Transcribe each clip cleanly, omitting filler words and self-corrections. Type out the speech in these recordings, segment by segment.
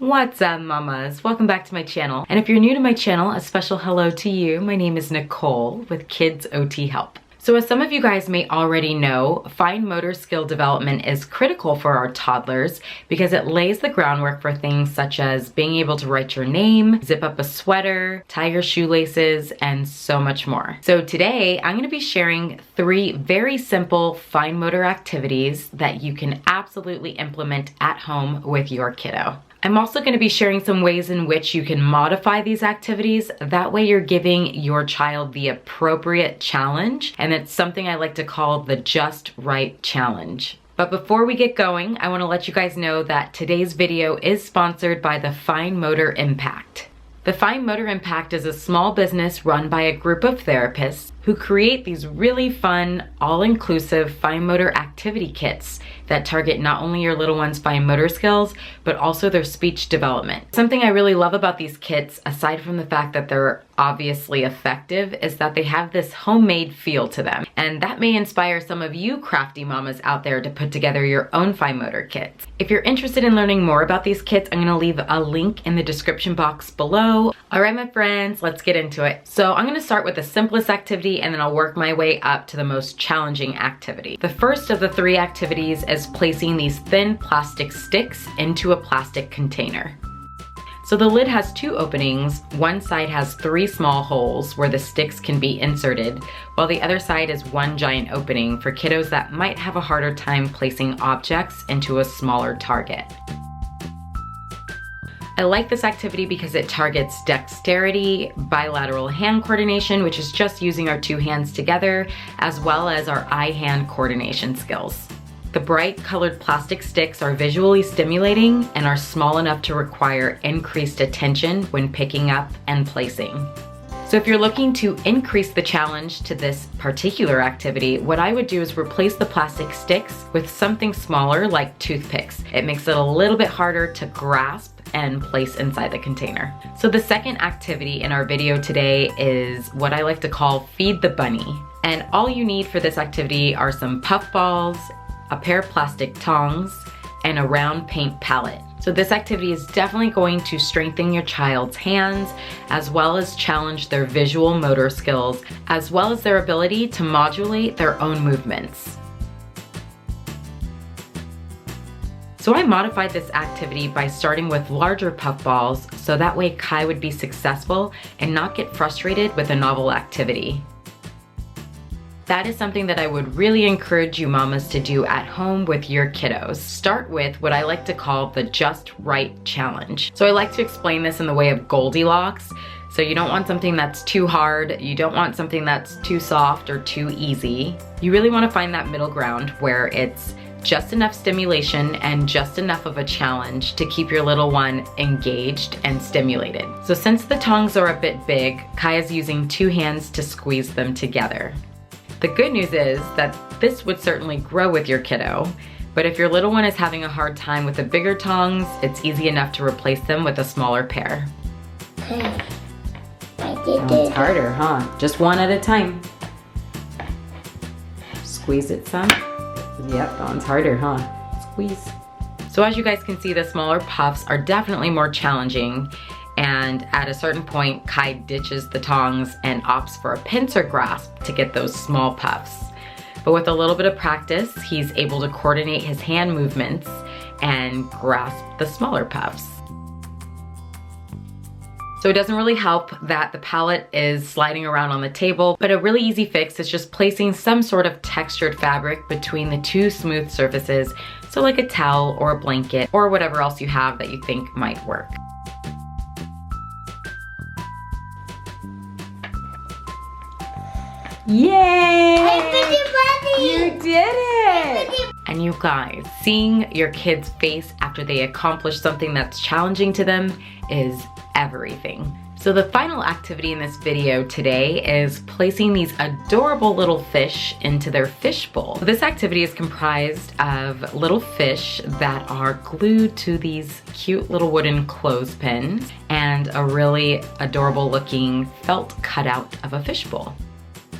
What's up, mamas? Welcome back to my channel. And if you're new to my channel, a special hello to you. My name is Nicole with Kids OT Help. So as some of you guys may already know, fine motor skill development is critical for our toddlers because it lays the groundwork for things such as being able to write your name, zip up a sweater, tie your shoelaces, and so much more. So today, I'm gonna be sharing 3 very simple fine motor activities that you can absolutely implement at home with your kiddo. I'm also going to be sharing some ways in which you can modify these activities. That way you're giving your child the appropriate challenge, and it's something I like to call the just right challenge. But before we get going, I want to let you guys know that today's video is sponsored by the Fine Motor Impact. The Fine Motor Impact is a small business run by a group of therapists who create these really fun, all-inclusive fine motor activity kits that target not only your little one's fine motor skills, but also their speech development. Something I really love about these kits, aside from the fact that they're obviously effective, is that they have this homemade feel to them. And that may inspire some of you crafty mamas out there to put together your own fine motor kits. If you're interested in learning more about these kits, I'm gonna leave a link in the description box below. All right, my friends, let's get into it. So I'm gonna start with the simplest activity and then I'll work my way up to the most challenging activity. The first of the 3 activities is placing these thin plastic sticks into a plastic container. So the lid has 2 openings. One side has 3 small holes where the sticks can be inserted, while the other side is 1 giant opening for kiddos that might have a harder time placing objects into a smaller target. I like this activity because it targets dexterity, bilateral hand coordination, which is just using our 2 hands together, as well as our eye-hand coordination skills. The bright colored plastic sticks are visually stimulating and are small enough to require increased attention when picking up and placing. So if you're looking to increase the challenge to this particular activity, what I would do is replace the plastic sticks with something smaller like toothpicks. It makes it a little bit harder to grasp and place inside the container. So the second activity in our video today is what I like to call Feed the Bunny. And all you need for this activity are some puff balls, a pair of plastic tongs, and a round paint palette. So this activity is definitely going to strengthen your child's hands, as well as challenge their visual motor skills, as well as their ability to modulate their own movements. So I modified this activity by starting with larger puff balls, so that way Kai would be successful and not get frustrated with a novel activity. That is something that I would really encourage you mamas to do at home with your kiddos. Start with what I like to call the just right challenge. So I like to explain this in the way of Goldilocks. So you don't want something that's too hard, you don't want something that's too soft or too easy. You really want to find that middle ground where it's just enough stimulation and just enough of a challenge to keep your little one engaged and stimulated. So since the tongs are a bit big, Kai is using 2 hands to squeeze them together. The good news is that this would certainly grow with your kiddo, but if your little one is having a hard time with the bigger tongs, it's easy enough to replace them with a smaller pair. It's harder, huh? Just 1 at a time. Squeeze it some. Yep, that one's harder, huh? Squeeze. So as you guys can see, the smaller puffs are definitely more challenging. And at a certain point, Kai ditches the tongs and opts for a pincer grasp to get those small puffs. But with a little bit of practice, he's able to coordinate his hand movements and grasp the smaller puffs. So it doesn't really help that the palette is sliding around on the table, but a really easy fix is just placing some sort of textured fabric between the 2 smooth surfaces, so like a towel or a blanket or whatever else you have that you think might work. Yay! You did it! And you guys, seeing your kid's face after they accomplish something that's challenging to them is everything. So the final activity in this video today is placing these adorable little fish into their fish bowl. This activity is comprised of little fish that are glued to these cute little wooden clothespins and a really adorable looking felt cutout of a fish bowl.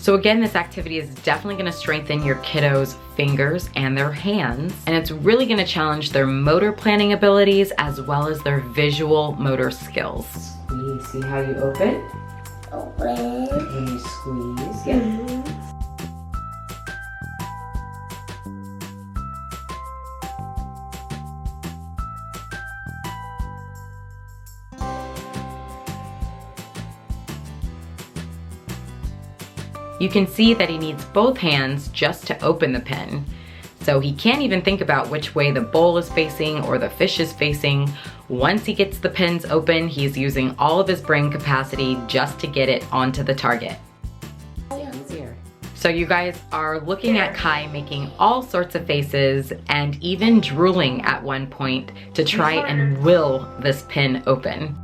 So again, this activity is definitely gonna strengthen your kiddos' fingers and their hands, and it's really gonna challenge their motor planning abilities as well as their visual motor skills. Squeeze, see how you open? Open. And you squeeze, yeah. You can see that he needs both hands just to open the pen. So he can't even think about which way the bowl is facing or the fish is facing. Once he gets the pens open, he's using all of his brain capacity just to get it onto the target. So you guys are looking at Kai making all sorts of faces and even drooling at one point to try and will this pen open.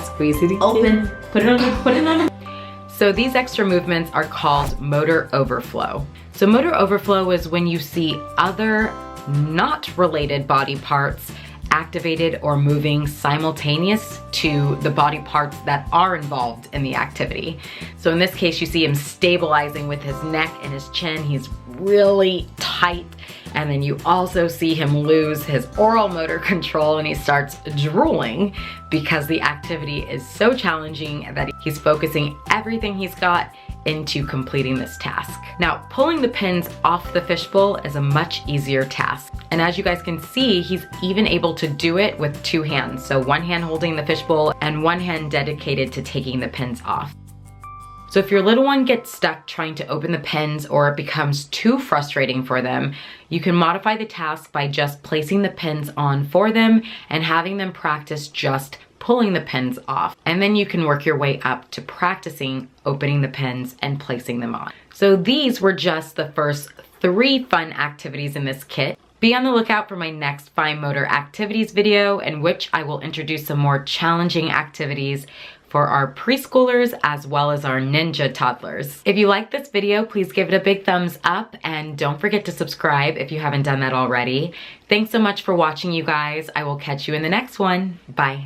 Squeeze it. Open. Put it on. Put it on. So these extra movements are called motor overflow. So motor overflow is when you see other not related body parts activated or moving simultaneous to the body parts that are involved in the activity. So in this case, you see him stabilizing with his neck and his chin. He's really tight. And then you also see him lose his oral motor control and he starts drooling because the activity is so challenging that he's focusing everything he's got into completing this task. Now, pulling the pins off the fishbowl is a much easier task. And as you guys can see, he's even able to do it with two hands. So one hand holding the fishbowl and one hand dedicated to taking the pins off. So if your little one gets stuck trying to open the pens or it becomes too frustrating for them, you can modify the task by just placing the pens on for them and having them practice just pulling the pens off. And then you can work your way up to practicing opening the pens and placing them on. So these were just the first 3 fun activities in this kit. Be on the lookout for my next fine motor activities video in which I will introduce some more challenging activities for our preschoolers as well as our ninja toddlers. If you like this video, please give it a big thumbs up and don't forget to subscribe if you haven't done that already. Thanks so much for watching, you guys. I will catch you in the next one. Bye.